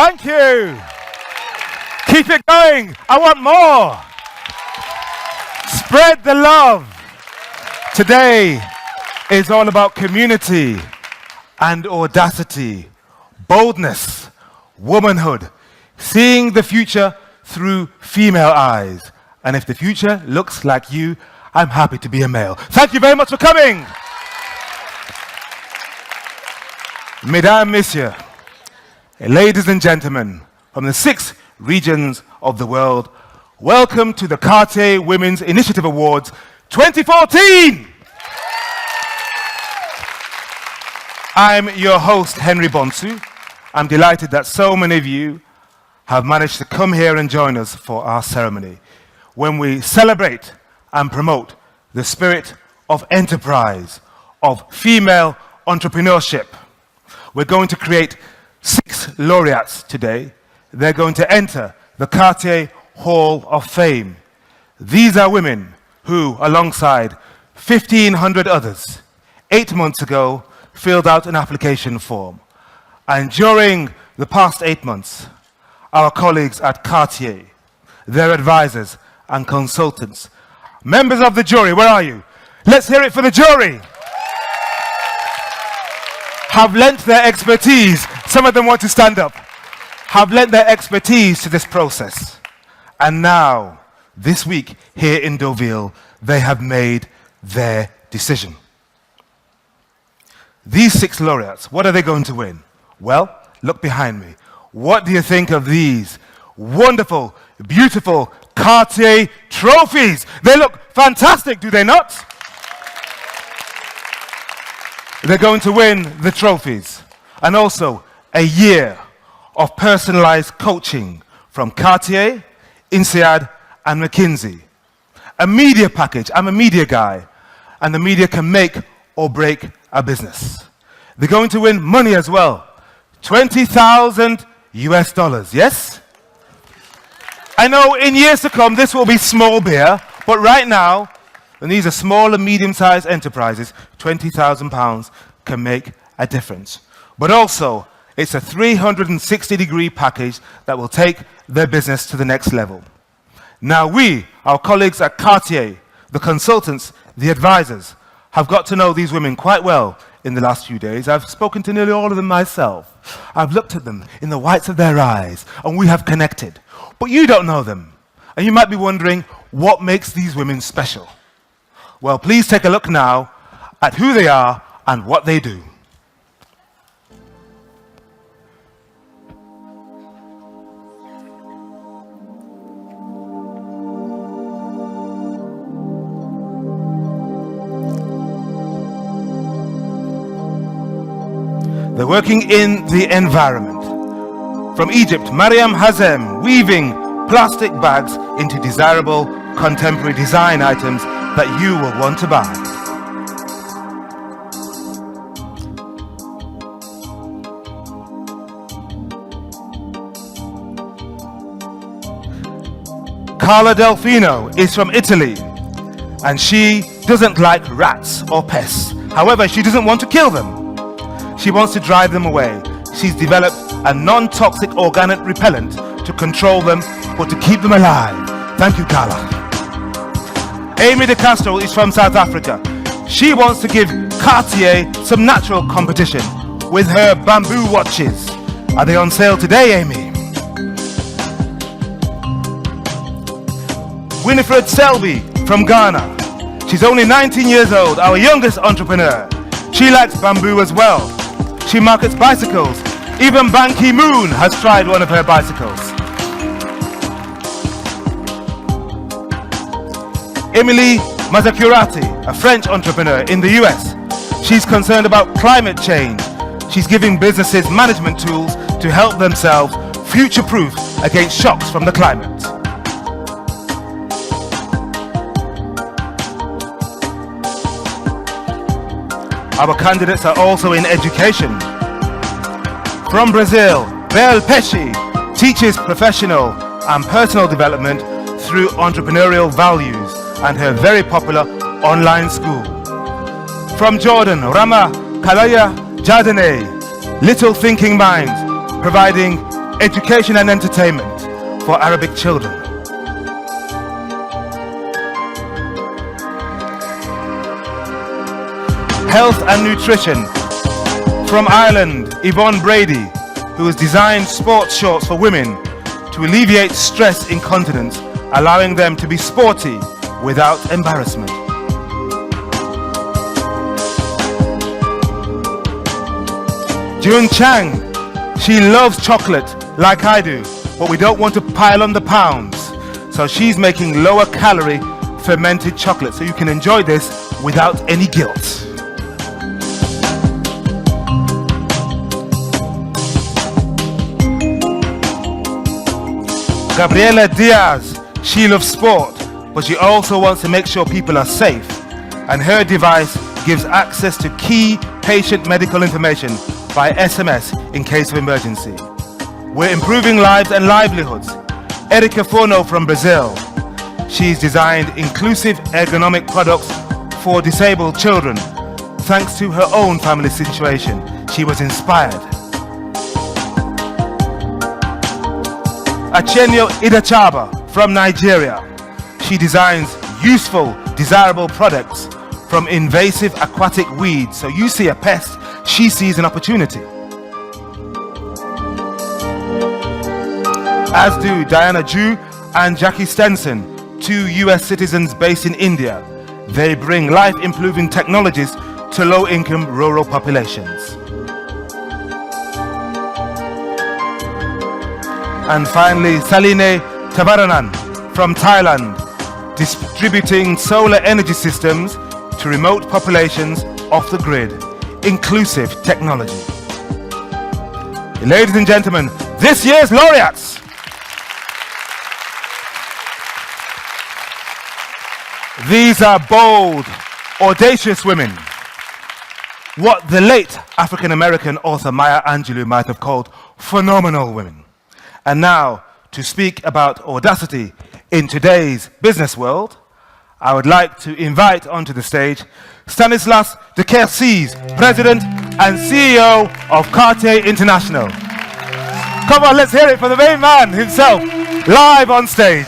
Thank you. Keep it going. I want more. Spread the love. Today is all about community and audacity, boldness, womanhood, seeing the future through female eyes. And if the future looks like you, I'm happy to be a male. Thank you very much for coming. Mesdames, Messieurs, ladies and gentlemen, from the 6 regions of the world, welcome to the Cartier Women's Initiative Awards 2014. I'm your host, Henry Bonsu. I'm delighted that so many of you have managed to come here and join us for our ceremony, when we celebrate and promote the spirit of enterprise, of female entrepreneurship. We're going to create 6 laureates today. They're going to enter the Cartier Hall of Fame. These are women who, alongside 1,500 others, 8 months ago, filled out an application form. And during the past 8 months, our colleagues at Cartier, their advisors and consultants, members of the jury, where are you? Let's hear it for the jury. Have lent their expertise, some of them want to stand up, have lent their expertise to this process. And now, this week here in Deauville, they have made their decision. These 6 laureates, what are they going to win? Well, look behind me. What do you think of these wonderful, beautiful Cartier trophies? They look fantastic, do they not? They're going to win the trophies and also a year of personalized coaching from Cartier, INSEAD, and McKinsey. A media package. I'm a media guy, and the media can make or break a business. They're going to win money as well. $20,000 US, yes? I know in years to come this will be small beer, but right now, and these are small and medium-sized enterprises, £20,000 can make a difference. But also, it's a 360-degree package that will take their business to the next level. Now we, our colleagues at Cartier, the consultants, the advisors, have got to know these women quite well in the last few days. I've spoken to nearly all of them myself. I've looked at them in the whites of their eyes, and we have connected. But you don't know them, and you might be wondering what makes these women special. Well, please take a look now at who they are and what they do. They're working in the environment. From Egypt, Mariam Hazem, weaving plastic bags into desirable contemporary design items that you will want to buy. Carla Delfino is from Italy, and she doesn't like rats or pests. However, she doesn't want to kill them. She wants to drive them away. She's developed a non-toxic organic repellent to control them, but to keep them alive. Thank you, Carla. Amy De Castro is from South Africa. She wants to give Cartier some natural competition with her bamboo watches. Are they on sale today, Amy? Winifred Selby from Ghana. She's only 19 years old, our youngest entrepreneur. She likes bamboo as well. She markets bicycles. Even Ban Ki-moon has tried one of her bicycles. Emily Mazzacurati, a French entrepreneur in the US. She's concerned about climate change. She's giving businesses management tools to help themselves future-proof against shocks from the climate. Our candidates are also in education. From Brazil, Bel Pesci teaches professional and personal development through entrepreneurial values and her very popular online school. From Jordan, Rama Kalaya Jadane, Little Thinking Minds, providing education and entertainment for Arabic children. Health and nutrition from Ireland, Yvonne Brady, who has designed sports shorts for women to alleviate stress incontinence, allowing them to be sporty without embarrassment. June Chang, she loves chocolate like I do, but we don't want to pile on the pounds. So she's making lower calorie fermented chocolate so you can enjoy this without any guilt. Gabriela Diaz, she loves sport, but she also wants to make sure people are safe, and her device gives access to key patient medical information by SMS in case of emergency. We're improving lives and livelihoods. Erica Forno from Brazil, she's designed inclusive ergonomic products for disabled children. Thanks to her own family situation, she was inspired. Achenyo Idachaba from Nigeria. She designs useful, desirable products from invasive aquatic weeds. So you see a pest, she sees an opportunity. As do Diana Ju and Jackie Stenson, two US citizens based in India. They bring life-improving technologies to low-income rural populations. And finally, Saline Tavaranan from Thailand, distributing solar energy systems to remote populations off the grid, inclusive technology. Ladies and gentlemen, this year's laureates. These are bold, audacious women. What the late African-American author Maya Angelou might have called phenomenal women. And now, to speak about audacity in today's business world, I would like to invite onto the stage Stanislas de Quercies, President and CEO of Cartier International. Come on, let's hear it for the main man himself, live on stage.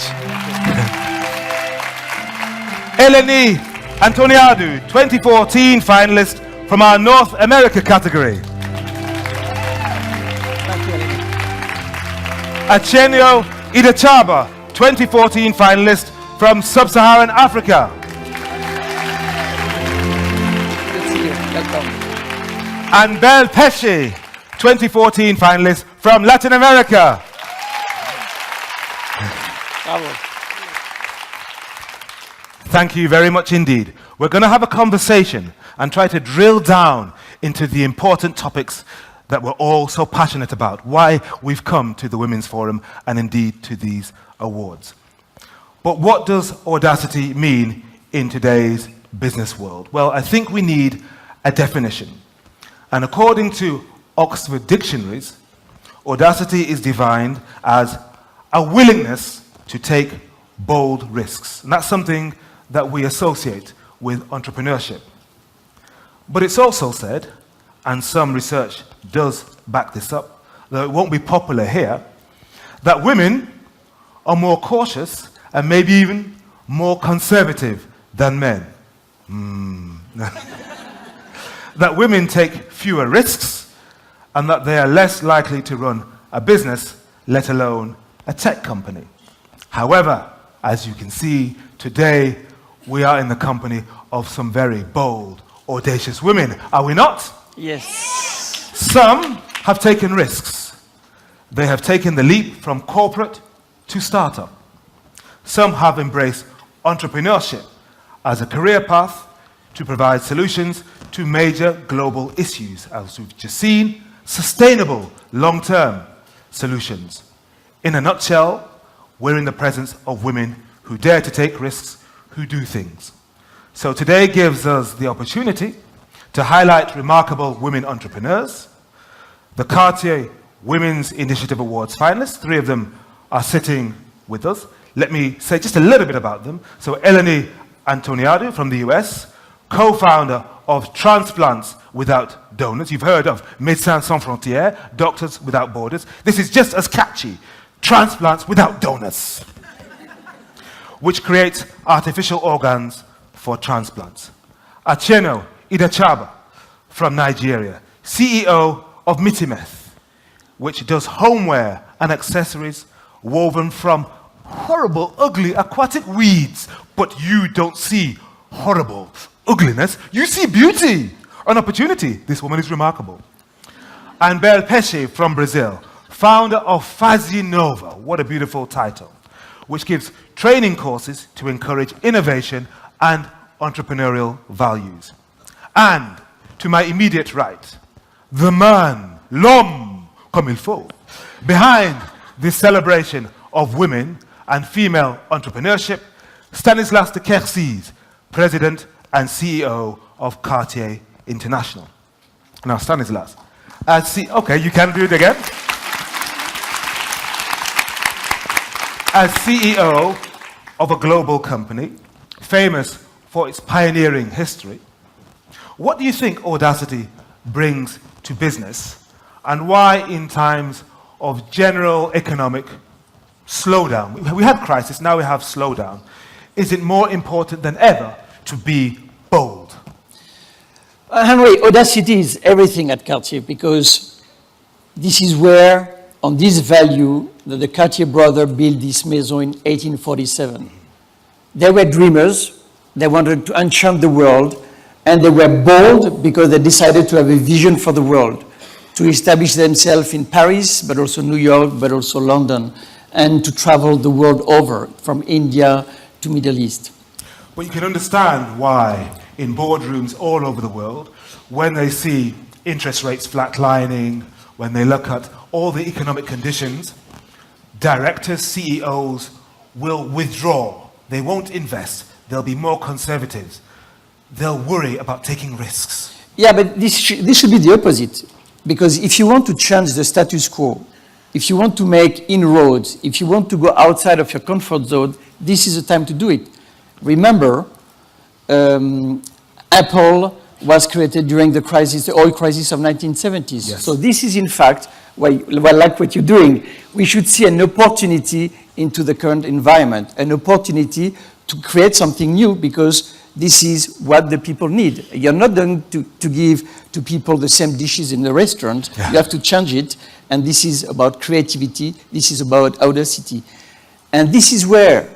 Eleni Antoniadou, 2014 finalist from our North America category. Achenyo Idachaba, 2014 finalist from Sub-Saharan Africa. And Belle Pesce, 2014 finalist from Latin America. Thank you very much indeed. We're going to have a conversation and try to drill down into the important topics that we're all so passionate about, why we've come to the Women's Forum and indeed to these awards. But what does audacity mean in today's business world? Well, I think we need a definition. And according to Oxford dictionaries, audacity is defined as a willingness to take bold risks. And that's something that we associate with entrepreneurship. But it's also said, and some research does back this up, though it won't be popular here, that women are more cautious and maybe even more conservative than men. That women take fewer risks and that they are less likely to run a business, let alone a tech company. However, as you can see, today we are in the company of some very bold, audacious women, are we not? Yes. Some have taken risks. They have taken the leap from corporate to startup. Some have embraced entrepreneurship as a career path to provide solutions to major global issues, as we've just seen, sustainable long-term solutions. In a nutshell, we're in the presence of women who dare to take risks, who do things. So today gives us the opportunity to highlight remarkable women entrepreneurs. The Cartier Women's Initiative Awards finalists, 3 of them are sitting with us. Let me say just a little bit about them. So Eleni Antoniadou from the US, co-founder of transplants without donors. You've heard of Médecins Sans Frontières, Doctors Without Borders. This is just as catchy, transplants without donors, which creates artificial organs for transplants. Acheno Idachaba from Nigeria, CEO of Mitimeth, which does homeware and accessories woven from horrible, ugly aquatic weeds. But you don't see horrible ugliness, you see beauty and opportunity. This woman is remarkable. And Bel Pesce from Brazil, founder of Fazinova, what a beautiful title, which gives training courses to encourage innovation and entrepreneurial values. And to my immediate right, the man, l'homme, comme il faut, behind this celebration of women and female entrepreneurship, Stanislas de Quercies, President and CEO of Cartier International. Now, Stanislas, okay, you can do it again. As CEO of a global company, famous for its pioneering history, what do you think Audacity brings to business, and why in times of general economic slowdown, we had crisis, now we have slowdown, is it more important than ever to be bold? Henry, Audacity is everything at Cartier, because this is where, on this value, that the Cartier brother built this maison in 1847. They were dreamers, they wanted to enchant the world, and they were bold because they decided to have a vision for the world, to establish themselves in Paris, but also New York, but also London, and to travel the world over, from India to Middle East. But you can understand why in boardrooms all over the world, when they see interest rates flatlining, when they look at all the economic conditions, directors, CEOs will withdraw. They won't invest. They'll be more conservative. They'll worry about taking risks. Yeah, but this should be the opposite. Because if you want to change the status quo, if you want to make inroads, if you want to go outside of your comfort zone, this is the time to do it. Remember, Apple was created during the crisis, the oil crisis of 1970s. Yes. So this is, in fact, like what you're doing. We should see an opportunity into the current environment, an opportunity to create something new, because this is what the people need. You're not going to give to people the same dishes in the restaurant. Yeah. You have to change it. And this is about creativity. This is about audacity. And this is where,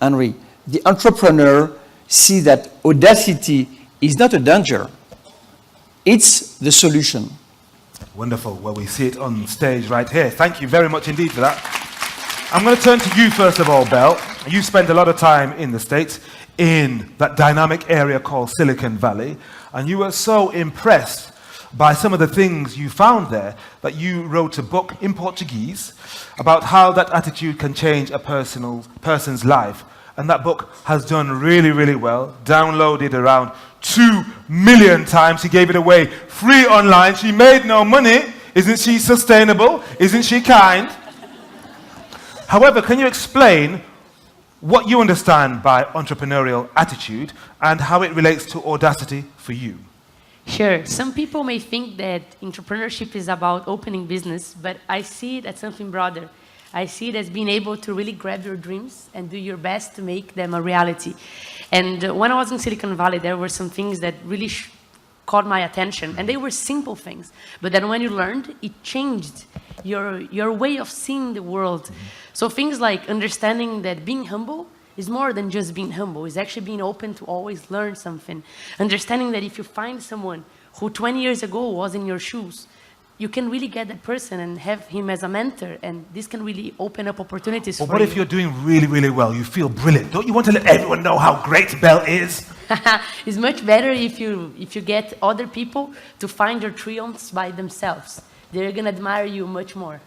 Henry, the entrepreneur see that audacity is not a danger. It's the solution. Wonderful. Well, we see it on stage right here. Thank you very much indeed for that. I'm going to turn to you first of all, Belle. You spent a lot of time in the States, in that dynamic area called Silicon Valley, and you were so impressed by some of the things you found there that you wrote a book in Portuguese about how that attitude can change a person's life. And that book has done really, really well, downloaded around 2 million times. She gave it away free online. She made no money. Isn't she sustainable? Isn't she kind? However, can you explain what you understand by entrepreneurial attitude and how it relates to audacity for you? Sure. Some people may think that entrepreneurship is about opening business, but I see it as something broader. I see it as being able to really grab your dreams and do your best to make them a reality. And when I was in Silicon Valley, there were some things that really caught my attention, and they were simple things. But then when you learned, it changed your way of seeing the world. So things like understanding that being humble is more than just being humble. It's actually being open to always learn something. Understanding that if you find someone who 20 years ago was in your shoes, you can really get that person and have him as a mentor, and this can really open up opportunities for you. What if you're doing really, really well? You feel brilliant. Don't you want to let everyone know how great Belle is? It's much better if you get other people to find your triumphs by themselves. They're going to admire you much more.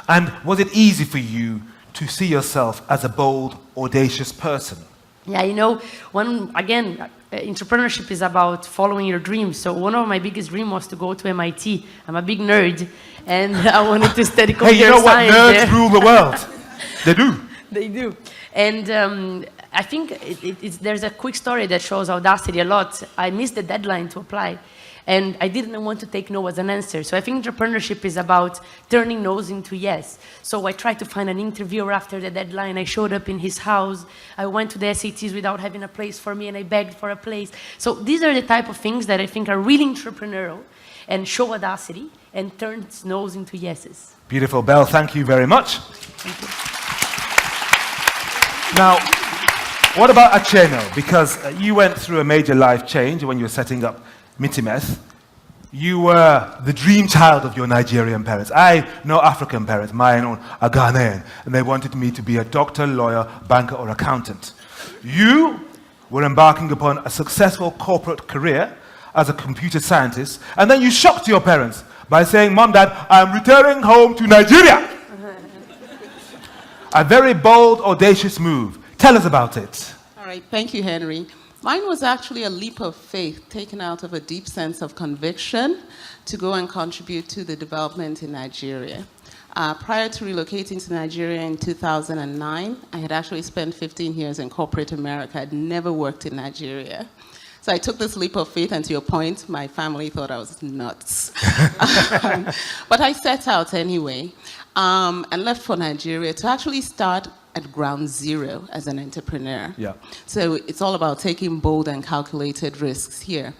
And was it easy for you to see yourself as a bold, audacious person? Yeah, you know, entrepreneurship is about following your dreams. So one of my biggest dreams was to go to MIT. I'm a big nerd, and I wanted to study computer science. Hey, you know what? Nerds rule the world. They do. They do. And I think there's a quick story that shows audacity a lot. I missed the deadline to apply, and I didn't want to take no as an answer. So I think entrepreneurship is about turning no's into yes. So I tried to find an interviewer after the deadline. I showed up in his house. I went to the SATs without having a place for me, and I begged for a place. So these are the type of things that I think are really entrepreneurial and show audacity and turn no's into yeses. Beautiful. Belle, thank you very much. Thank you. Now, what about Acheno? Because you went through a major life change when you were setting up Mitimeth. You were the dream child of your Nigerian parents. I know African parents, mine are Ghanaian, and they wanted me to be a doctor, lawyer, banker, or accountant. You were embarking upon a successful corporate career as a computer scientist, and then you shocked your parents by saying, Mom, Dad, I'm returning home to Nigeria. A very bold, audacious move. Tell us about it. All right, thank you, Henry. Mine was actually a leap of faith taken out of a deep sense of conviction to go and contribute to the development in Nigeria. Prior to relocating to Nigeria in 2009, I had actually spent 15 years in corporate America. I'd never worked in Nigeria. So I took this leap of faith, and to your point, my family thought I was nuts. But I set out anyway, and left for Nigeria to actually start at ground zero as an entrepreneur. Yeah. So it's all about taking bold and calculated risks here.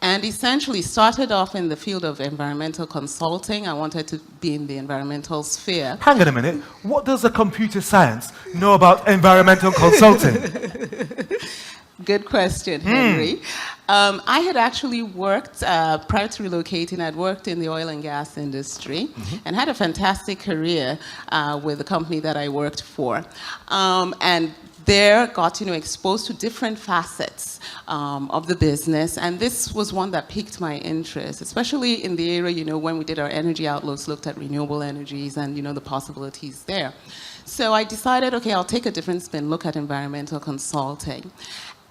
And essentially started off in the field of environmental consulting. I wanted to be in the environmental sphere. Hang on a minute. What does a computer science know about environmental consulting? Good question, Henry. I had actually worked, prior to relocating, I'd worked in the oil and gas industry and had a fantastic career with the company that I worked for. And there got exposed to different facets of the business, and this was one that piqued my interest, especially in the area, when we did our energy outlooks, looked at renewable energies and, the possibilities there. So I decided, okay, I'll take a different spin, look at environmental consulting.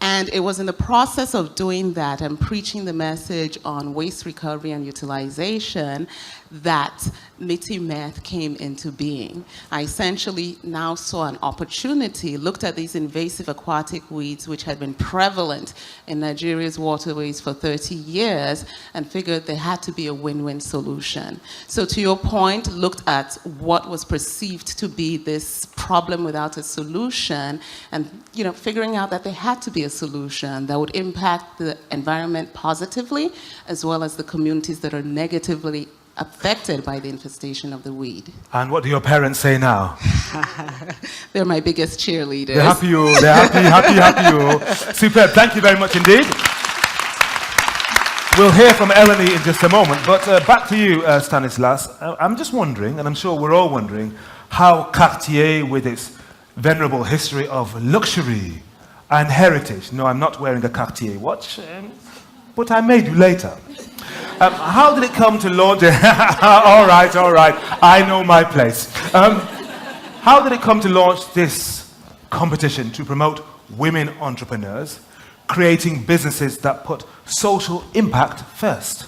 And it was in the process of doing that and preaching the message on waste recovery and utilization that Mitimeth came into being. I essentially now saw an opportunity, looked at these invasive aquatic weeds which had been prevalent in Nigeria's waterways for 30 years and figured there had to be a win-win solution. So to your point, looked at what was perceived to be this problem without a solution and figuring out that there had to be a solution that would impact the environment positively as well as the communities that are negatively affected by the infestation of the weed. And what do your parents say now? They're my biggest cheerleaders. They're happy, happy. Superb. Thank you very much indeed. We'll hear from Eleni in just a moment, but back to you, Stanislas. I'm just wondering, and I'm sure we're all wondering, how Cartier, with its venerable history of luxury and heritage — no, I'm not wearing a Cartier watch, but I may do later. How did it come to launch? All right. I know my place. How did it come to launch this competition to promote women entrepreneurs, creating businesses that put social impact first?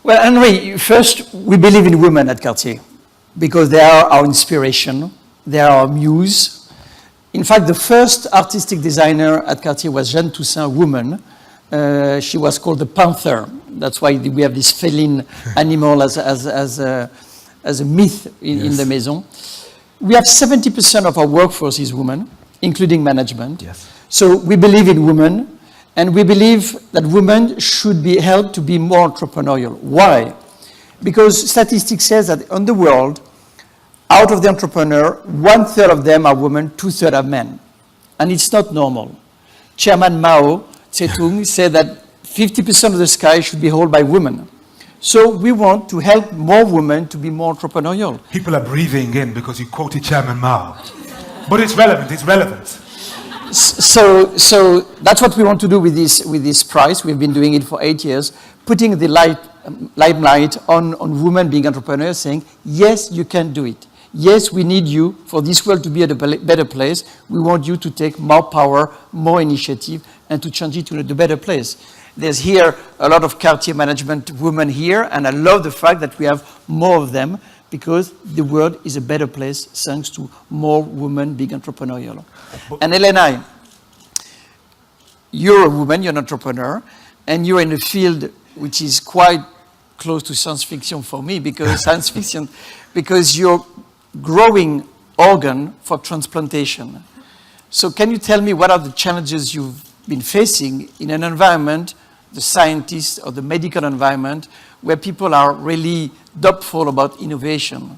Well, Henry, first, we believe in women at Cartier because they are our inspiration, they are our muse. In fact, the first artistic designer at Cartier was Jeanne Toussaint, a woman. She was called the Panther. That's why we have this feline animal as a myth in the Maison. We have 70% of our workforce is women, including management. Yes. So we believe in women, and we believe that women should be helped to be more entrepreneurial. Why? Because statistics says that in the world, out of the entrepreneur, 1/3 of them are women, 2/3 are men. And it's not normal. Chairman Mao Zedong said that 50% of the sky should be held by women. So we want to help more women to be more entrepreneurial. People are breathing in because you quoted Chairman Mao. But it's relevant. So that's what we want to do with this prize. We've been doing it for 8 years, putting the limelight on women being entrepreneurs, saying, yes, you can do it. Yes, we need you for this world to be at a better place. We want you to take more power, more initiative, and to change it to a better place. There's here a lot of Cartier management women here, and I love the fact that we have more of them because the world is a better place thanks to more women being entrepreneurial. And Elena, you're a woman, you're an entrepreneur, and you're in a field which is quite close to science fiction for me, because science fiction, because you're growing organ for transplantation. So can you tell me what are the challenges you've been facing in an environment, the scientists or the medical environment, where people are really doubtful about innovation?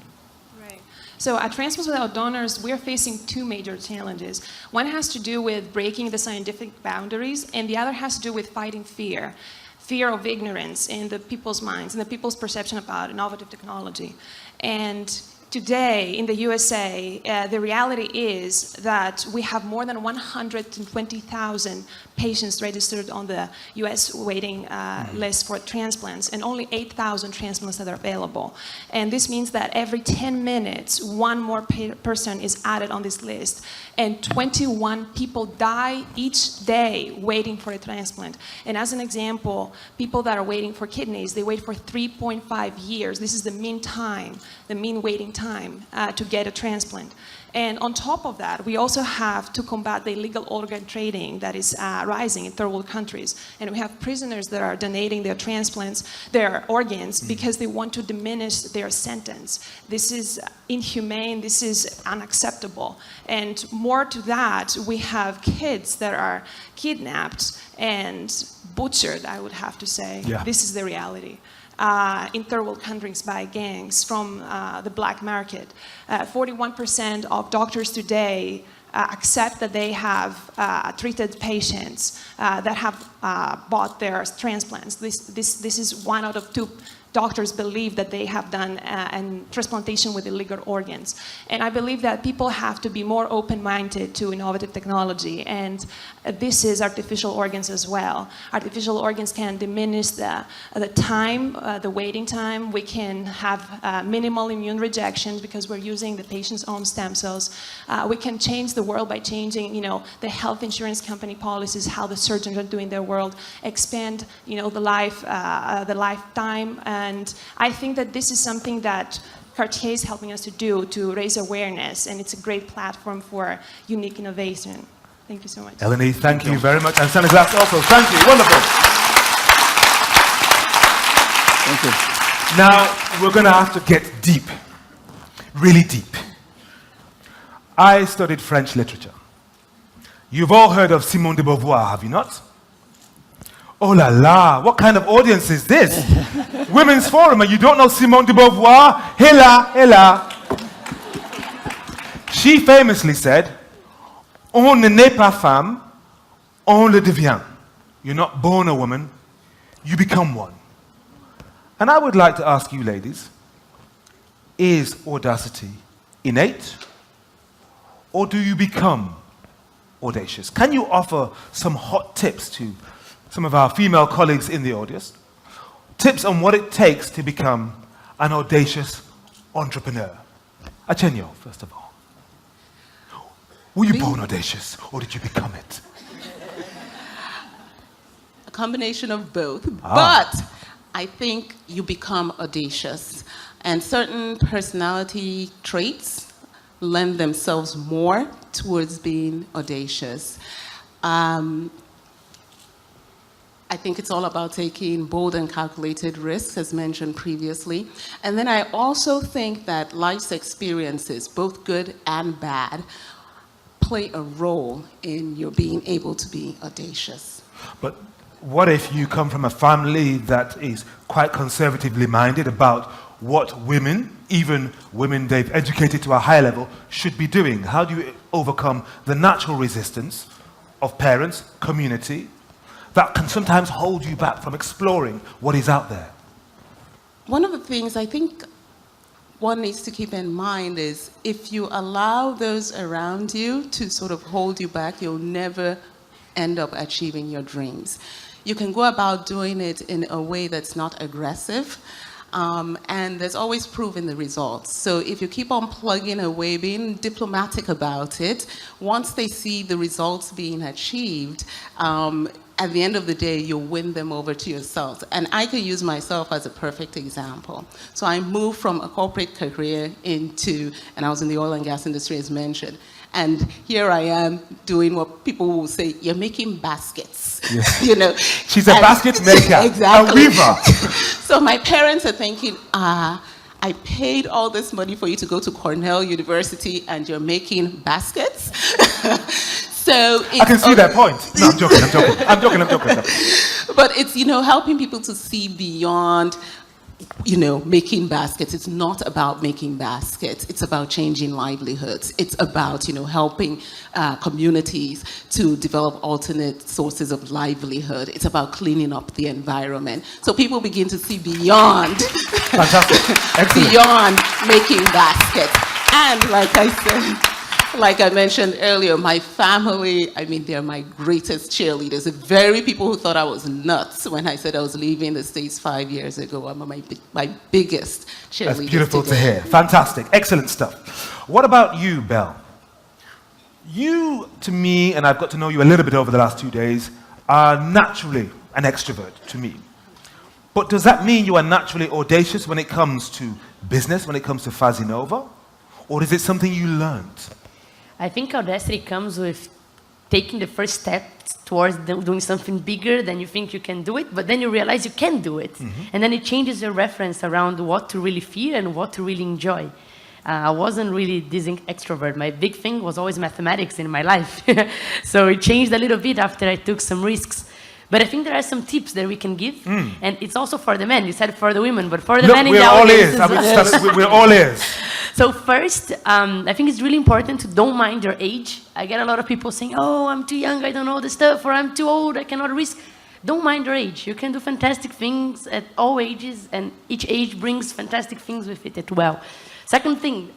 Right. So at Transplants Without Donors, we're facing two major challenges. One has to do with breaking the scientific boundaries, and the other has to do with fighting fear. Fear of ignorance in the people's minds and the people's perception about innovative technology. And today in the USA, the reality is that we have more than 120,000 patients registered on the US waiting list for transplants, and only 8,000 transplants that are available. And this means that every 10 minutes, one more person is added on this list, and 21 people die each day waiting for a transplant. And as an example, people that are waiting for kidneys, they wait for 3.5 years. This is the mean time, the mean waiting time to get a transplant. And on top of that, we also have to combat the illegal organ trading that is rising in third world countries. And we have prisoners that are donating their transplants, their organs, because they want to diminish their sentence. This is inhumane, this is unacceptable. And more to that, we have kids that are kidnapped and butchered, I would have to say. Yeah. This is the reality. In third world countries by gangs from the black market. 41% of doctors today accept that they have treated patients that have bought their transplants. This is 1 out of 2 doctors believe that they have done transplantation with illegal organs. And I believe that people have to be more open-minded to innovative technology, and this is artificial organs as well. Artificial organs can diminish the time, the waiting time. We can have minimal immune rejections because we're using the patient's own stem cells. We can change the world by changing, the health insurance company policies, how the surgeons are doing their world, expand, the lifetime. And I think that this is something that Cartier is helping us to do, to raise awareness, and it's a great platform for unique innovation. Thank you so much. Eleni, thank you very much. And Sandra also, thank you. Wonderful. Thank you. Now, we're going to have to get deep, really deep. I studied French literature. You've all heard of Simone de Beauvoir, have you not? Oh la la, what kind of audience is this? Women's Forum, and you don't know Simone de Beauvoir? Hela, hela. She famously said, on ne naît pas femme, on le devient. You're not born a woman, you become one. And I would like to ask you ladies, is audacity innate, or do you become audacious? Can you offer some hot tips to some of our female colleagues in the audience? Tips on what it takes to become an audacious entrepreneur. Achenyo, first of all. Were you born audacious, or did you become it? A combination of both, but I think you become audacious. And certain personality traits lend themselves more towards being audacious. I think it's all about taking bold and calculated risks, as mentioned previously. And then I also think that life's experiences, both good and bad, play a role in your being able to be audacious. But what if you come from a family that is quite conservatively minded about what women, even women they've educated to a high level, should be doing? How do you overcome the natural resistance of parents, community, that can sometimes hold you back from exploring what is out there? One of the things I think one needs to keep in mind is if you allow those around you to sort of hold you back, you'll never end up achieving your dreams. You can go about doing it in a way that's not aggressive, and there's always proof in the results. So if you keep on plugging away, being diplomatic about it, once they see the results being achieved, at the end of the day, you'll win them over to yourself. And I could use myself as a perfect example. So I moved from a corporate career into, and I was in the oil and gas industry as mentioned. And here I am doing what people will say, you're making baskets. Yes. You know. She's a basket maker, exactly. a weaver. So my parents are thinking, I paid all this money for you to go to Cornell University and you're making baskets? So I can see that point. No, I'm joking. But it's, helping people to see beyond, making baskets. It's not about making baskets. It's about changing livelihoods. It's about, helping communities to develop alternate sources of livelihood. It's about cleaning up the environment. So people begin to see beyond, Fantastic. Excellent. beyond making baskets. And like I mentioned earlier, my family, they're my greatest cheerleaders. The very people who thought I was nuts when I said I was leaving the States 5 years ago are my biggest cheerleaders. That's beautiful today. to hear. Fantastic. Excellent stuff. What about you, Belle? You, to me, and I've got to know you a little bit over the last 2 days, are naturally an extrovert to me. But does that mean you are naturally audacious when it comes to business, when it comes to Fazinova? Or is it something you learned? I think audacity comes with taking the first step towards doing something bigger than you think you can do it, but then you realize you can do it. Mm-hmm. And then it changes your reference around what to really fear and what to really enjoy. I wasn't really this extrovert. My big thing was always mathematics in my life. So it changed a little bit after I took some risks. But I think there are some tips that we can give, and it's also for the men. You said for the women, but for the men in the audience. We're all ears. So first, I think it's really important to don't mind your age. I get a lot of people saying, oh, I'm too young, I don't know the stuff, or I'm too old, I cannot risk. Don't mind your age. You can do fantastic things at all ages, and each age brings fantastic things with it as well. Second thing,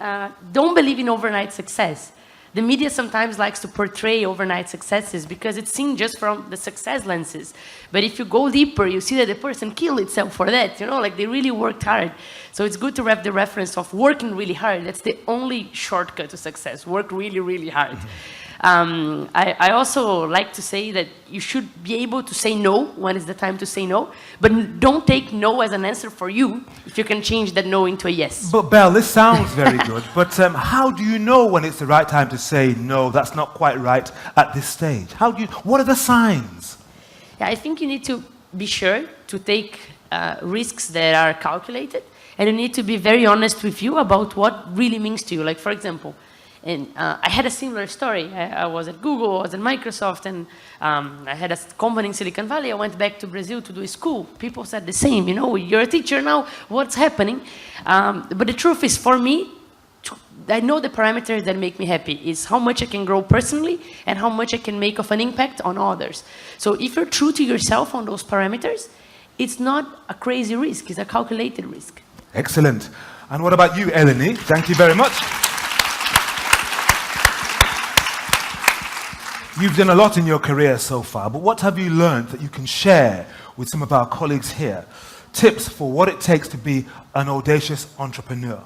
don't believe in overnight success. The media sometimes likes to portray overnight successes because it's seen just from the success lenses. But if you go deeper, you see that the person killed itself for that, they really worked hard. So it's good to have the reference of working really hard. That's the only shortcut to success, work really, really hard. I also like to say that you should be able to say no when it's the time to say no, but don't take no as an answer for you if you can change that no into a yes. But Belle, this sounds very good, but how do you know when it's the right time to say no, that's not quite right at this stage? What are the signs? Yeah, I think you need to be sure to take risks that are calculated, and you need to be very honest with you about what really means to you. Like, for example, and I had a similar story. I was at Google, I was at Microsoft, and I had a company in Silicon Valley. I went back to Brazil to do a school. People said the same, you're a teacher now, what's happening? But the truth is, for me, I know the parameters that make me happy is how much I can grow personally and how much I can make of an impact on others. So if you're true to yourself on those parameters, it's not a crazy risk, it's a calculated risk. Excellent. And what about you, Eleni? Thank you very much. You've done a lot in your career so far, but what have you learned that you can share with some of our colleagues here? Tips for what it takes to be an audacious entrepreneur.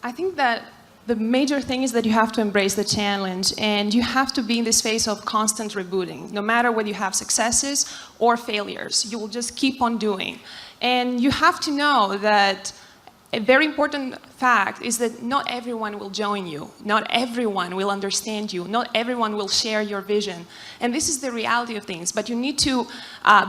I think that the major thing is that you have to embrace the challenge, and you have to be in this phase of constant rebooting. No matter whether you have successes or failures, you will just keep on doing. And you have to know that a very important fact is that not everyone will join you. Not everyone will understand you. Not everyone will share your vision. And this is the reality of things. But you need to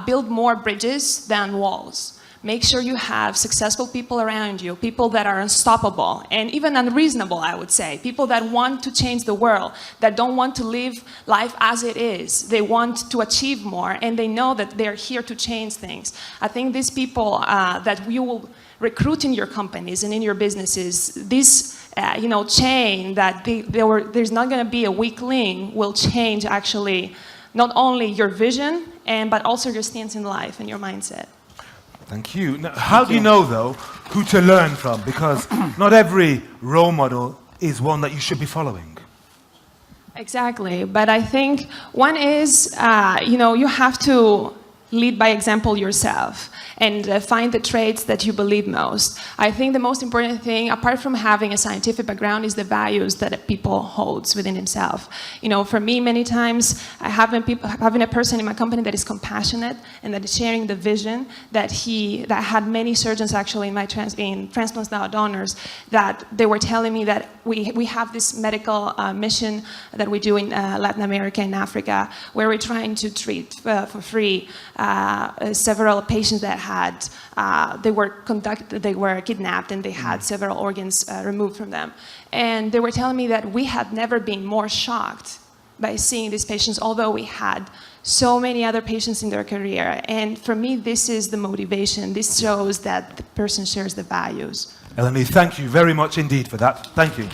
build more bridges than walls. Make sure you have successful people around you, people that are unstoppable and even unreasonable, I would say. People that want to change the world, that don't want to live life as it is. They want to achieve more, and they know that they're here to change things. I think these people that you will recruit in your companies and in your businesses, this chain that there's not going to be a weak link will change actually not only your vision but also your stance in life and your mindset. Thank you. Now, how do you know, though, who to learn from? Because not every role model is one that you should be following. Exactly. But I think one is, you have to lead by example yourself and find the traits that you believe most. I think the most important thing, apart from having a scientific background, is the values that a people holds within himself. You know, for me, many times, having a person in my company that is compassionate and that is sharing the vision that had many surgeons actually in transplants now donors, that they were telling me that we have this medical mission that we do in Latin America and Africa, where we're trying to treat for free several patients that they were kidnapped and they had several organs removed from them. And they were telling me that we had never been more shocked by seeing these patients, although we had so many other patients in their career. And for me, this is the motivation. This shows that the person shares the values. Eleni, thank you very much indeed for that. Thank you.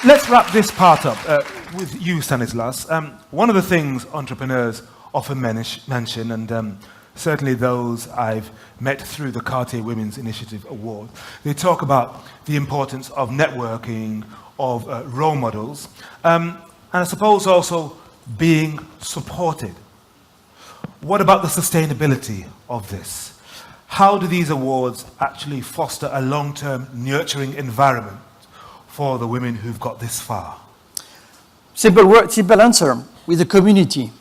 Let's wrap this part up with you, Stanislas. One of the things entrepreneurs often mention, and certainly those I've met through the Cartier Women's Initiative Award, they talk about the importance of networking, of role models, and I suppose also being supported. What about the sustainability of this? How do these awards actually foster a long-term nurturing environment for the women who've got this far? Simple answer, with the community.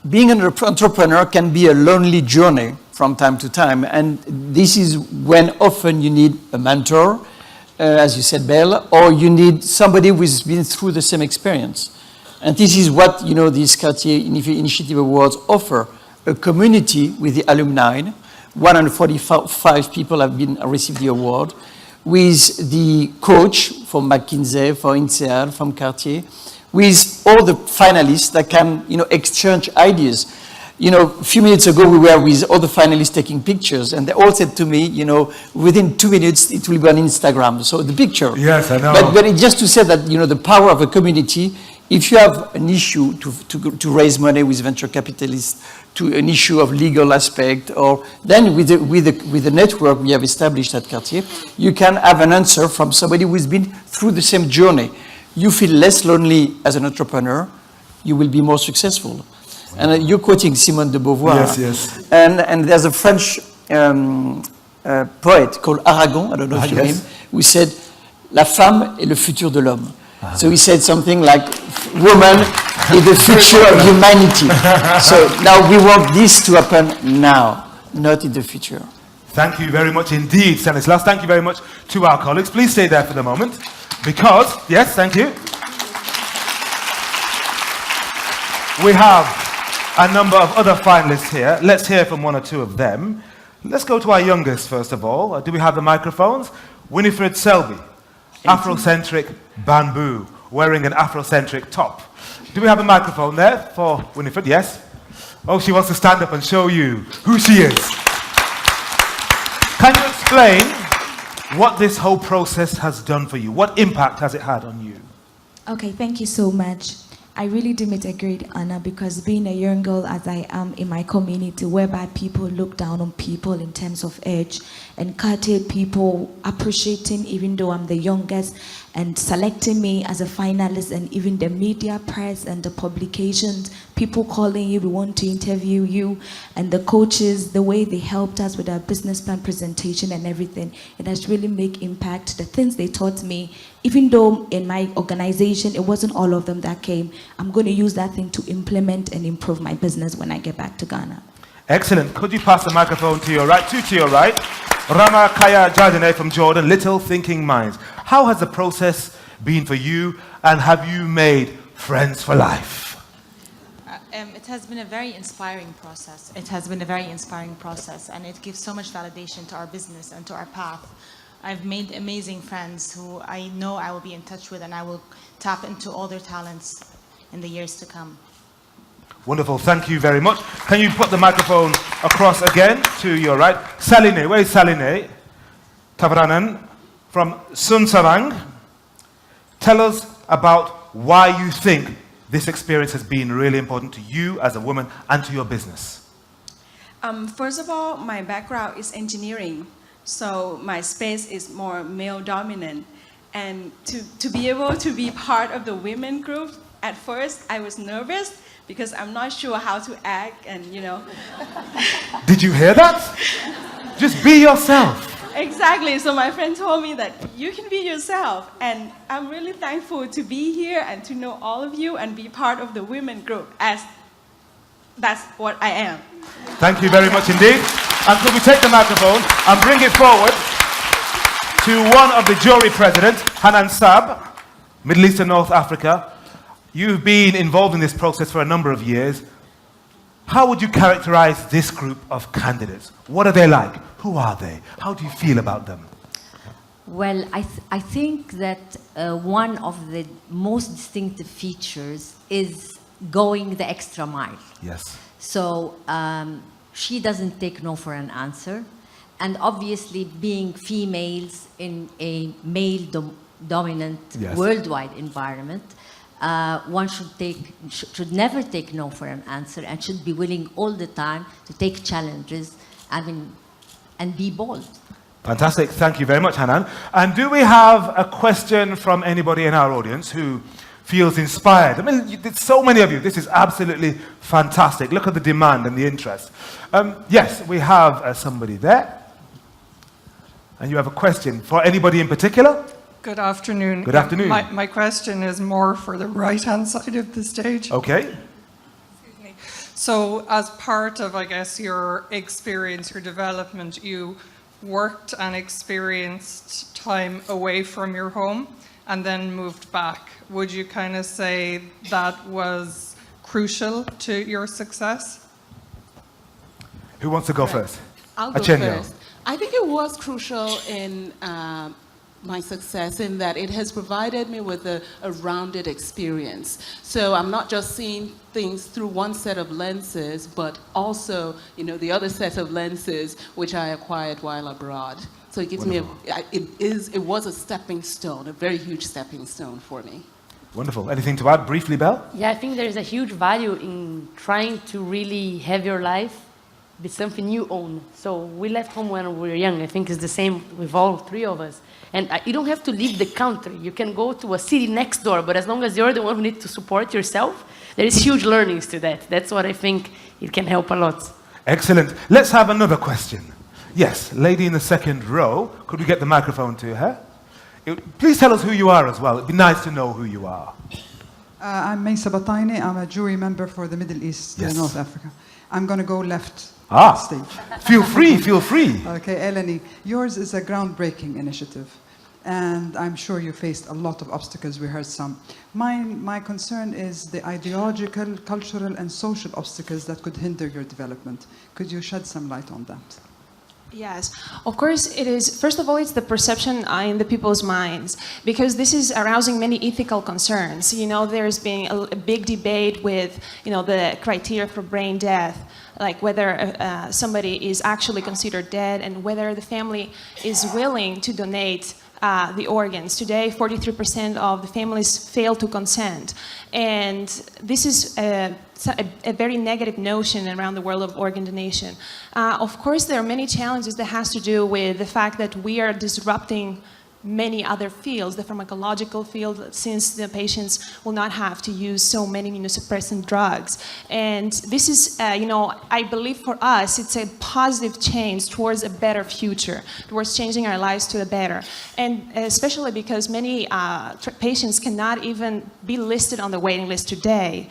Being an entrepreneur can be a lonely journey from time to time, and this is when often you need a mentor, as you said, Belle, or you need somebody who's been through the same experience. And this is what, you know, these Cartier Initiative Awards offer, a community with the alumni. 145 people have received the award, with the coach from McKinsey, for INSEAD, from Cartier, with all the finalists that can, you know, exchange ideas. You know, a few minutes ago, we were with all the finalists taking pictures, and they all said to me, you know, within 2 minutes, it will be on Instagram. So the picture. Yes, I know. But it's just to say that, you know, the power of a community, if you have an issue to raise money with venture capitalists, to an issue of legal aspect, or then with the network we have established at Cartier, you can have an answer from somebody who's been through the same journey. You feel less lonely as an entrepreneur, you will be more successful. And you're quoting Simone de Beauvoir. Yes, yes. And there's a French poet called Aragon, I don't know if you know him, who said, "La femme est le futur de l'homme." So he said something like, woman is the future of humanity. So now we want this to happen now, not in the future. Thank you very much indeed, Stanislas. Thank you very much to our colleagues. Please stay there for the moment, because, yes, thank you. We have a number of other finalists here. Let's hear from one or two of them. Let's go to our youngest, first of all. Do we have the microphones? Winifred Selby, Afrocentric bamboo, wearing an Afrocentric top. Do we have a microphone there for Winifred? Yes? Oh, she wants to stand up and show you who she is. Can you explain what this whole process has done for you? What impact has it had on you? Okay, thank you so much. I really deem it a great honor, because being a young girl as I am in my community, whereby people look down on people in terms of age, and Cartier people appreciating, even though I'm the youngest, and selecting me as a finalist, and even the media press and the publications, people calling you, we want to interview you, and the coaches, the way they helped us with our business plan presentation and everything, it has really made impact. The things they taught me, even though in my organization, it wasn't all of them that came, I'm going to use that thing to implement and improve my business when I get back to Ghana. Excellent. Could you pass the microphone to your right? Two to your right. Rama Kaya Jardine from Jordan, Little Thinking Minds. How has the process been for you, and have you made friends for life? It has been a very inspiring process. It has been a very inspiring process, and it gives so much validation to our business and to our path. I've made amazing friends who I know I will be in touch with, and I will tap into all their talents in the years to come. Wonderful, thank you very much. Can you put the microphone across again to your right? Saline, where is Saline? Tavranan from Sunsarang. Tell us about why you think this experience has been really important to you as a woman and to your business. First of all, my background is engineering, so my space is more male dominant. And to be able to be part of the women group at first I was nervous because I'm not sure how to act and, Did you hear that? Just be yourself. Exactly. So my friend told me that you can be yourself. And I'm really thankful to be here and to know all of you and be part of the women group, as that's what I am. Thank you very much indeed. And could we take the microphone and bring it forward to one of the jury presidents, Hanan Sab, Middle East and North Africa. You've been involved in this process for a number of years. How would you characterize this group of candidates? What are they like? Who are they? How do you feel about them? Well, I think that one of the most distinctive features is going the extra mile. Yes. So she doesn't take no for an answer. And obviously, being females in a male-dominant Yes. worldwide environment, one should never take no for an answer and should be willing all the time to take challenges and be bold. Fantastic. Thank you very much, Hanan. And do we have a question from anybody in our audience who feels inspired? I mean, there's so many of you. This is absolutely fantastic. Look at the demand and the interest. Yes, we have somebody there. And you have a question for anybody in particular? Good afternoon. Good afternoon. My question is more for the right-hand side of the stage. Okay. So as part of, I guess, your experience, your development, you worked and experienced time away from your home and then moved back. Would you kind of say that was crucial to your success? Who wants to go first? I'll go Achenyo. first. I think it was crucial in my success in that it has provided me with a rounded experience. So I'm not just seeing things through one set of lenses, but also, the other set of lenses which I acquired while abroad. So it gives Wonderful. it was a stepping stone, a very huge stepping stone for me. Wonderful. Anything to add briefly, Belle? Yeah, I think there's a huge value in trying to really have your life be something you own. So we left home when we were young. I think it's the same with all three of us. And you don't have to leave the country. You can go to a city next door, but as long as you're the one who needs to support yourself, there is huge learnings to that. That's what I think it can help a lot. Excellent. Let's have another question. Yes, lady in the second row. Could we get the microphone to her? Please tell us who you are as well. It'd be nice to know who you are. I'm Maysa Bataini. I'm a jury member for the Middle East, Yes. North Africa. I'm going to go left stage. Feel free, feel free. Okay, Eleni, yours is a groundbreaking initiative. And I'm sure you faced a lot of obstacles. We heard some. My concern is the ideological, cultural, and social obstacles that could hinder your development. Could you shed some light on that? Yes, of course it is. First of all, it's the perception in the people's minds, because this is arousing many ethical concerns. There's been a big debate with, the criteria for brain death, like whether somebody is actually considered dead and whether the family is willing to donate the organs. Today, 43% of the families fail to consent. And this is a very negative notion around the world of organ donation. Of course, there are many challenges that has to do with the fact that we are disrupting many other fields, the pharmacological field, since the patients will not have to use so many immunosuppressant drugs. And this is, I believe for us, it's a positive change towards a better future, towards changing our lives to the better. And especially because many patients cannot even be listed on the waiting list today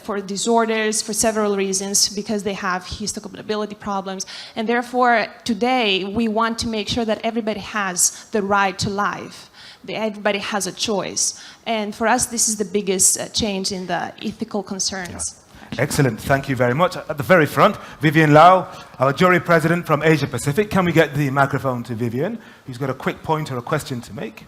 for disorders, for several reasons, because they have histocompatibility problems. And therefore, today, we want to make sure that everybody has the right to life. Everybody has a choice. And for us, this is the biggest change in the ethical concerns. Yeah. Excellent. Thank you very much. At the very front, Vivian Lau, our jury president from Asia Pacific. Can we get the microphone to Vivian, who's got a quick point or a question to make?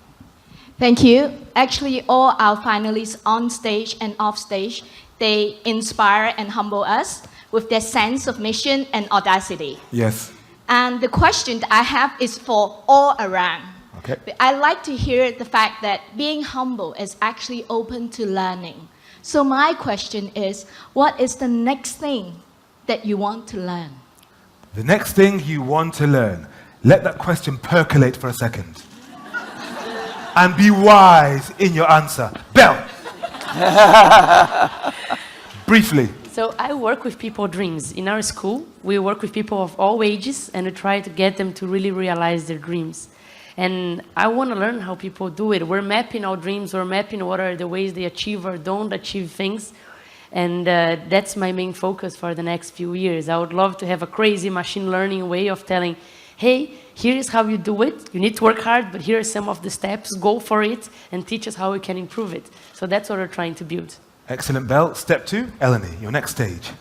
Thank you. Actually, all our finalists on stage and off stage, they inspire and humble us with their sense of mission and audacity. Yes. And the question that I have is for all around. Okay. I like to hear the fact that being humble is actually open to learning. So my question is, what is the next thing that you want to learn? The next thing you want to learn. Let that question percolate for a second. And be wise in your answer. Belle. Briefly. So I work with people dreams. In our school, we work with people of all ages and we try to get them to really realize their dreams. And I want to learn how people do it. We're mapping our dreams, we're mapping what are the ways they achieve or don't achieve things. And that's my main focus for the next few years. I would love to have a crazy machine learning way of telling, hey, here is how you do it. You need to work hard, but here are some of the steps. Go for it and teach us how we can improve it. So that's what we're trying to build. Excellent, Belle. Step 2, Eleni, your next stage.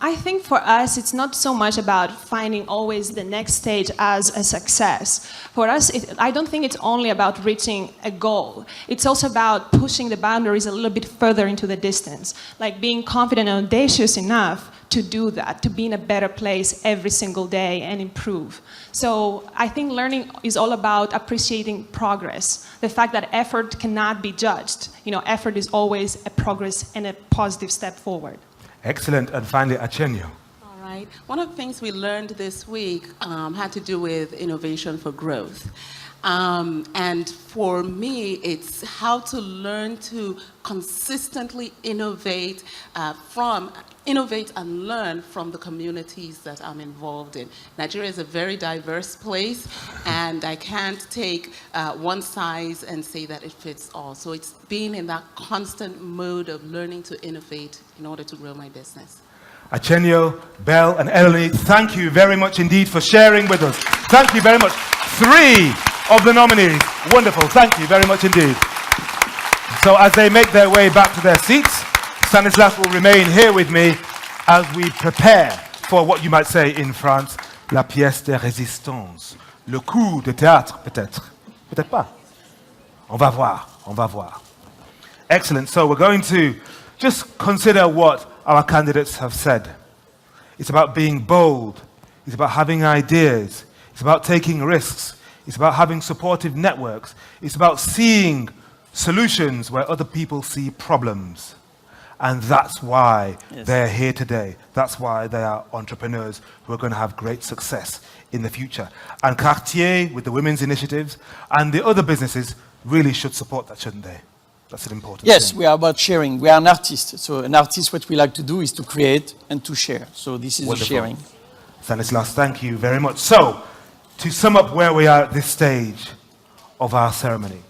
I think for us, it's not so much about finding always the next stage as a success. For us, I don't think it's only about reaching a goal. It's also about pushing the boundaries a little bit further into the distance, like being confident and audacious enough to do that, to be in a better place every single day and improve. So I think learning is all about appreciating progress. The fact that effort cannot be judged. You know, effort is always a progress and a positive step forward. Excellent. And finally, Achenyo. All right. One of the things we learned this week had to do with innovation for growth. And for me, it's how to learn to consistently innovate and learn from the communities that I'm involved in. Nigeria is a very diverse place, and I can't take one size and say that it fits all. So it's being in that constant mode of learning to innovate in order to grow my business. Achenyo, Belle, and Eleni, thank you very much indeed for sharing with us. Thank you very much. 3 of the nominees. Wonderful. Thank you very much indeed. So as they make their way back to their seats, Stanislas will remain here with me as we prepare for what you might say in France, la pièce de résistance. Le coup de théâtre, peut-être. Peut-être pas. On va voir. On va voir. Excellent. So we're going to just consider what our candidates have said. It's about being bold. It's about having ideas. It's about taking risks. It's about having supportive networks. It's about seeing solutions where other people see problems. And that's why they're here today. That's why they are entrepreneurs who are going to have great success in the future. And Cartier, with the women's initiatives, and the other businesses really should support that, shouldn't they? That's an important thing. Yes, we are about sharing. We are an artist. So an artist, what we like to do is to create and to share. So this is Wonderful. sharing. Stanislas, thank you very much. So, to sum up where we are at this stage of our ceremony,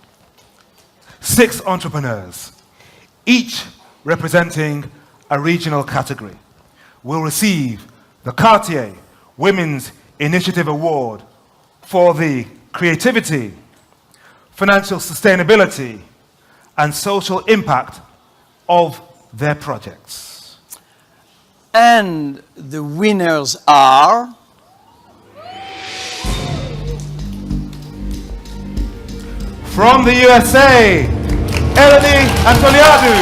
6 entrepreneurs, each representing a regional category, will receive the Cartier Women's Initiative Award for the creativity, financial sustainability, and social impact of their projects. And the winners are... From the USA, Eleni Antoniadou.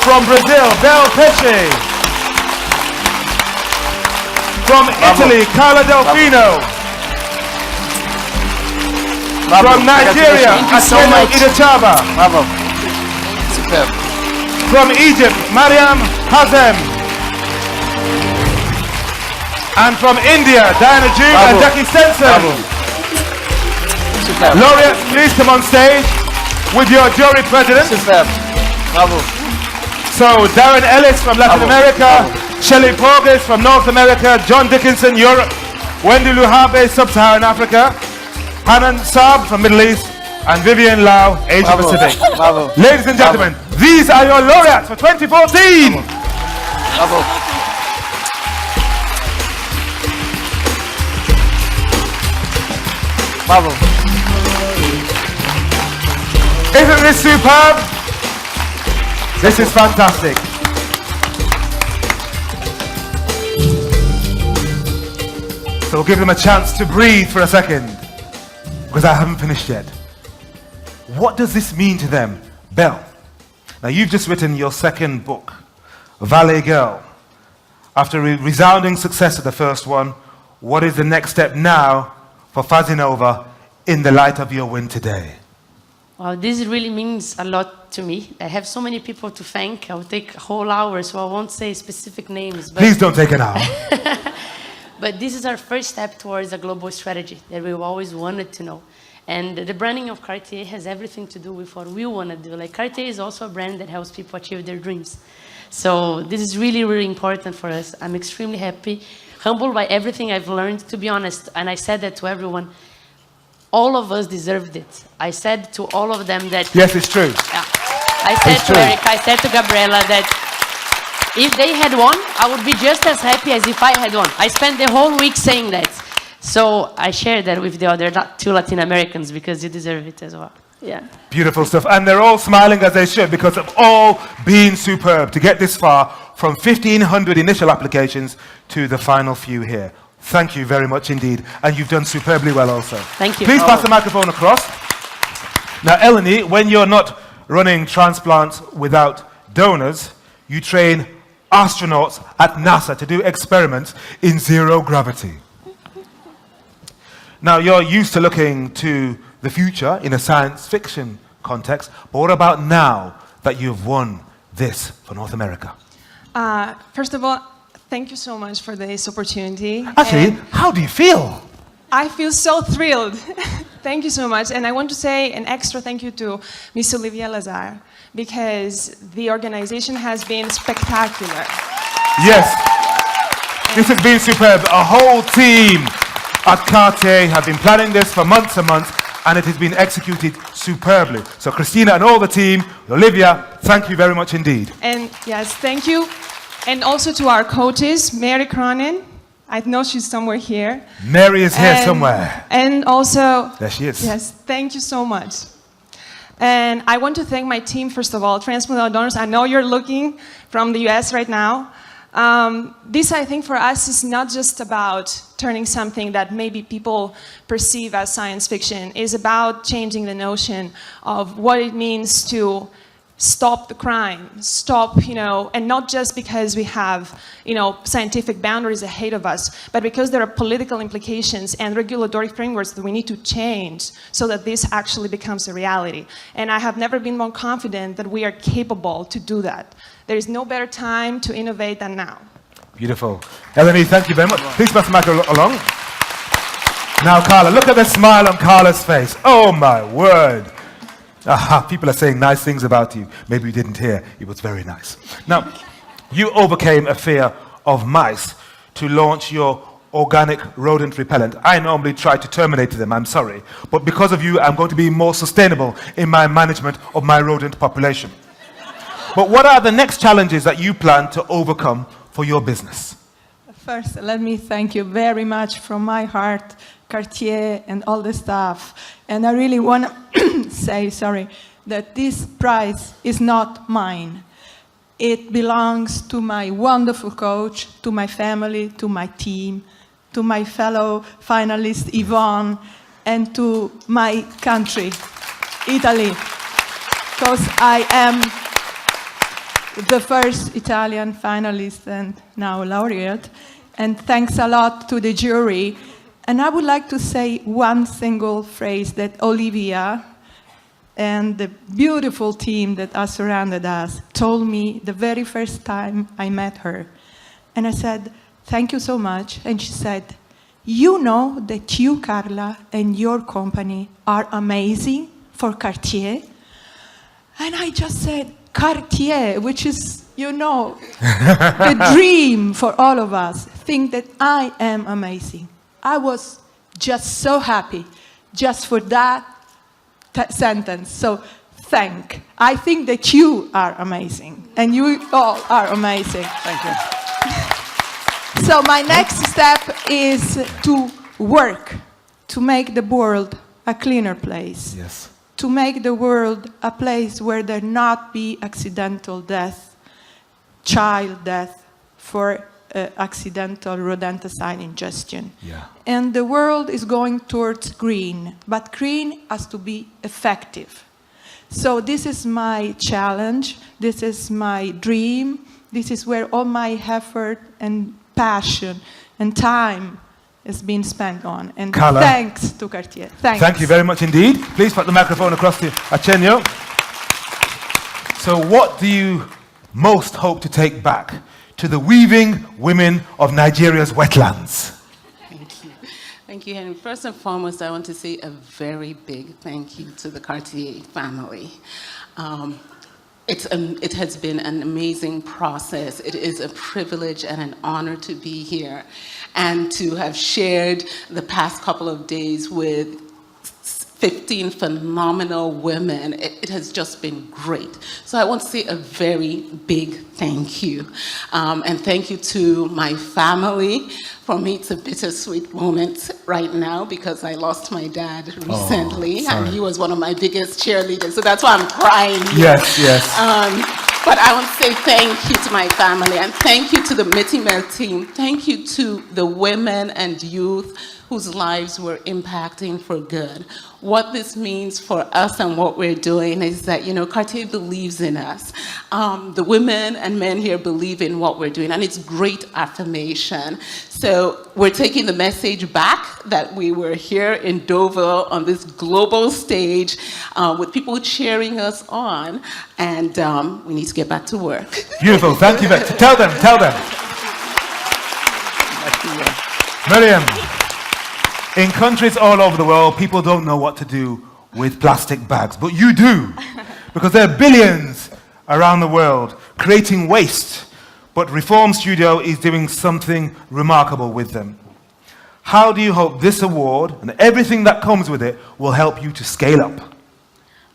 From Brazil, Belle Pesce. From Italy, Carla Delfino. From Nigeria, Achenyo Idachaba. Bravo. Superb. From Egypt, Mariam Hazem. And from India, Diana June and Jackie Stenson. Bravo. Superb. Laureates, please come on stage with your jury president. Superb. Bravo. So, Darren Ellis from Latin America, Shelley Porges from North America, John Dickinson, Europe, Wendy Luhabe, Sub-Saharan Africa, Hanan Saab from Middle East, and Vivian Lau, Asia Pacific. Bravo. Ladies and gentlemen, these are your laureates for 2014. Bravo. Bravo. Isn't this superb? This is fantastic. So we'll give them a chance to breathe for a second, because I haven't finished yet. What does this mean to them? Belle, now you've just written your second book, Valet Girl. After resounding success of the first one, what is the next step now for Fazinova in the light of your win today? Well, this really means a lot to me. I have so many people to thank. I'll take a whole hour, so I won't say specific names. But Please don't take an hour. But this is our first step towards a global strategy that we've always wanted to know. And the branding of Cartier has everything to do with what we want to do. Like Cartier is also a brand that helps people achieve their dreams. So this is really, really important for us. I'm extremely happy, humbled by everything I've learned, to be honest. And I said that to everyone. All of us deserved it. I said to all of them that... Yes, it's true. Yeah. I said It's to true. Eric, I said to Gabriela that if they had won, I would be just as happy as if I had won. I spent the whole week saying that. So I shared that with the other two Latin Americans because you deserve it as well. Yeah. Beautiful stuff. And they're all smiling as they should because of all being superb to get this far from 1,500 initial applications to the final few here. Thank you very much indeed. And you've done superbly well also. Thank you. Please pass the microphone across. Now, Eleni, when you're not running transplants without donors, you train astronauts at NASA to do experiments in zero gravity. Now, you're used to looking to the future in a science fiction context, but what about now that you've won this for North America? First of all, thank you so much for this opportunity. Actually, And how do you feel? I feel so thrilled. Thank you so much. And I want to say an extra thank you to Miss Olivia Lazar, because the organization has been spectacular. Yes, this has been superb. A whole team at Cartier have been planning this for months and months, and it has been executed superbly. So Christina and all the team, Olivia, thank you very much indeed. And yes, thank you. And also to our coaches, Mary Cronin. I know she's somewhere here. Mary is here somewhere. And also... There she is. Yes, thank you so much. And I want to thank my team, first of all, Transplant Without Donors. I know you're looking from the US right now. This, I think, for us is not just about turning something that maybe people perceive as science fiction. It's about changing the notion of what it means to stop the crime, and not just because we have, scientific boundaries ahead of us, but because there are political implications and regulatory frameworks that we need to change so that this actually becomes a reality. And I have never been more confident that we are capable to do that. There is no better time to innovate than now. Beautiful. Eleni, thank you very much. Please pass the mic along. Now, Carla, look at the smile on Carla's face. Oh, my word. Aha, people are saying nice things about you. Maybe you didn't hear. It was very nice. Now, you overcame a fear of mice to launch your organic rodent repellent. I normally try to terminate them, I'm sorry. But because of you, I'm going to be more sustainable in my management of my rodent population. But what are the next challenges that you plan to overcome for your business? First, let me thank you very much from my heart, Cartier and all the staff. And I really want to say, that this prize is not mine. It belongs to my wonderful coach, to my family, to my team, to my fellow finalist, Yvonne, and to my country, Italy, because I am the first Italian finalist and now laureate. And thanks a lot to the jury. And I would like to say one single phrase that Olivia and the beautiful team that has surrounded us told me the very first time I met her. And I said, thank you so much. And she said, you know that you, Carla, and your company are amazing for Cartier? And I just said, Cartier, which is, the dream for all of us, think that I am amazing. I was just so happy just for that sentence. So I think that you are amazing, and you all are amazing. Thank you. So my next step is to work to make the world a cleaner place. Yes. To make the world a place where there not be accidental death, child death for accidental rodenticide ingestion. Yeah. And the world is going towards green, but green has to be effective. So this is my challenge, this is my dream, this is where all my effort and passion and time is being spent on. And Carla, thanks to Cartier. Thanks. Thank you very much indeed. Please put the microphone across to Achenyo. So what do you most hope to take back to the weaving women of Nigeria's wetlands? Thank you. Thank you, Henry. First and foremost, I want to say a very big thank you to the Cartier family. It has been an amazing process. It is a privilege and an honor to be here and to have shared the past couple of days with 15 phenomenal women. It has just been great. So I want to say a very big thank you. And thank you to my family. For me, it's a bittersweet moment right now because I lost my dad recently, and he was one of my biggest cheerleaders. So that's why I'm crying here. Yes, yes. But I want to say thank you to my family, and thank you to the Metimer team. Thank you to the women and youth whose lives we're impacting for good. What this means for us and what we're doing is that, Cartier believes in us. The women and men here believe in what we're doing, and it's great affirmation. So we're taking the message back that we were here in Deauville on this global stage with people cheering us on, and we need to get back to work. Beautiful, thank you. Tell them. Miriam. In countries all over the world, people don't know what to do with plastic bags, but you do, because there are billions around the world creating waste, but Reform Studio is doing something remarkable with them. How do you hope this award and everything that comes with it will help you to scale up?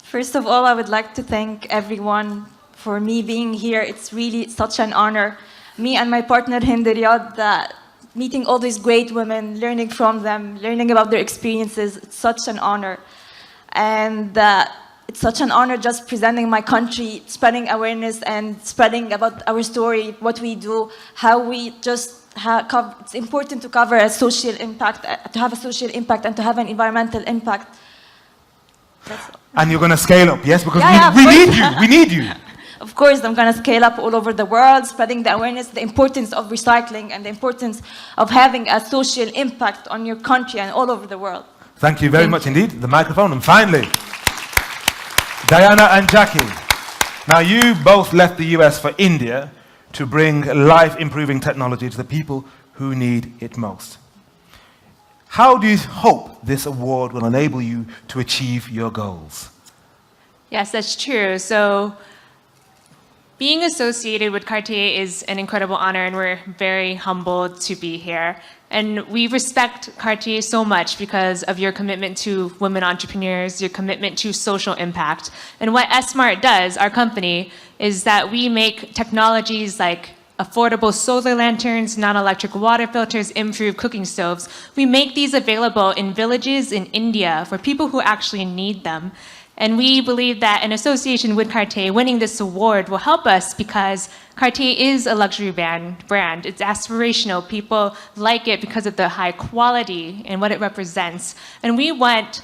First of all, I would like to thank everyone for me being here. It's really such an honor. Me and my partner Hind Riyad, meeting all these great women, learning from them, learning about their experiences, it's such an honor. And it's such an honor just presenting my country, spreading awareness and spreading about our story, what we do, how we just it's important to cover a social impact, to have a social impact and to have an environmental impact. And you're going to scale up, yes? Because we need you. Of course, I'm going to scale up all over the world, spreading the awareness, the importance of recycling, and the importance of having a social impact on your country and all over the world. Thank you very much indeed. The microphone. And finally, Diana and Jackie. Now, you both left the US for India to bring life-improving technology to the people who need it most. How do you hope this award will enable you to achieve your goals? Yes, that's true. So, being associated with Cartier is an incredible honor, and we're very humbled to be here. And we respect Cartier so much because of your commitment to women entrepreneurs, your commitment to social impact. And what S-Mart does, our company, is that we make technologies like affordable solar lanterns, non-electric water filters, improved cooking stoves. We make these available in villages in India for people who actually need them. And we believe that in association with Cartier, winning this award will help us because Cartier is a luxury brand. It's aspirational. People like it because of the high quality and what it represents. And we want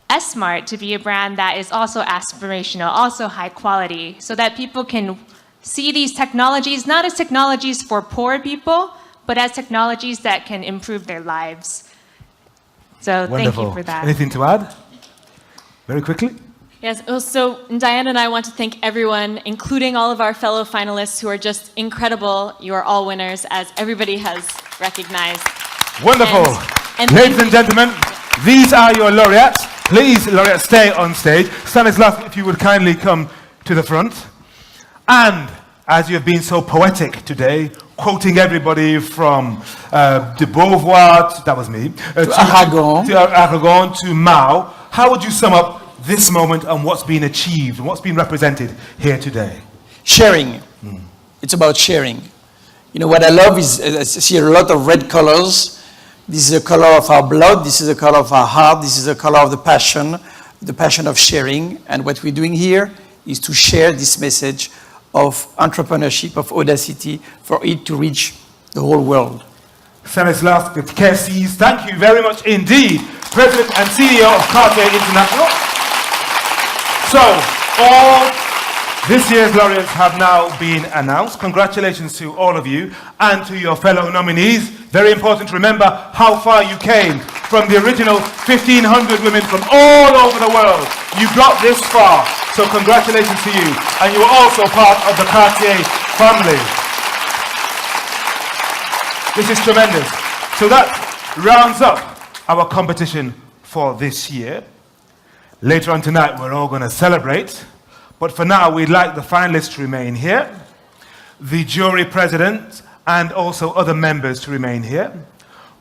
S-Mart to be a brand that is also aspirational, also high quality, so that people can see these technologies not as technologies for poor people, but as technologies that can improve their lives. So Wonderful. Thank you for that. Anything to add? Very quickly. Yes, so Diana and I want to thank everyone, including all of our fellow finalists who are just incredible. You are all winners, as everybody has recognized. Wonderful. Ladies and gentlemen, these are your laureates. Please, laureates, stay on stage. Stanislav, if you would kindly come to the front. And as you have been so poetic today, quoting everybody from de Beauvoir, that was me, to Aragon, to Mao, how would you sum up this moment and what's been achieved and what's been represented here today? Sharing. It's about sharing. You know, what I love is I see a lot of red colors. This is the color of our blood. This is the color of our heart. This is the color of the passion of sharing. And what we're doing here is to share this message of entrepreneurship, of audacity, for it to reach the whole world. Stanislav Kersis, thank you very much indeed, President and CEO of Cartier International. So, all this year's laureates have now been announced. Congratulations to all of you and to your fellow nominees. Very important to remember how far you came from the original 1,500 women from all over the world. You got this far, so congratulations to you. And you are also part of the Cartier family. This is tremendous. So that rounds up our competition for this year. Later on tonight, we're all going to celebrate. But for now, we'd like the finalists to remain here, the jury president, and also other members to remain here.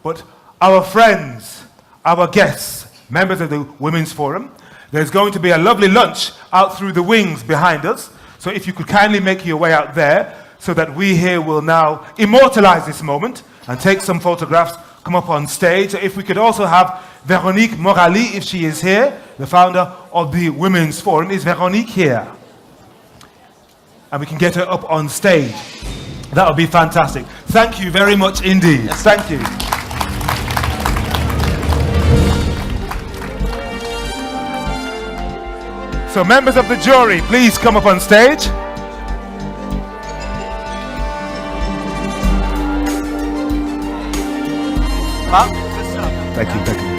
But our friends, our guests, members of the Women's Forum, there's going to be a lovely lunch out through the wings behind us. So if you could kindly make your way out there so that we here will now immortalize this moment and take some photographs, come up on stage. If we could also have Véronique Morali, if she is here, the founder of the Women's Forum. Is Véronique here? And we can get her up on stage. That would be fantastic. Thank you very much indeed. Yes. Thank you. So members of the jury, please come up on stage. Thank you, thank you.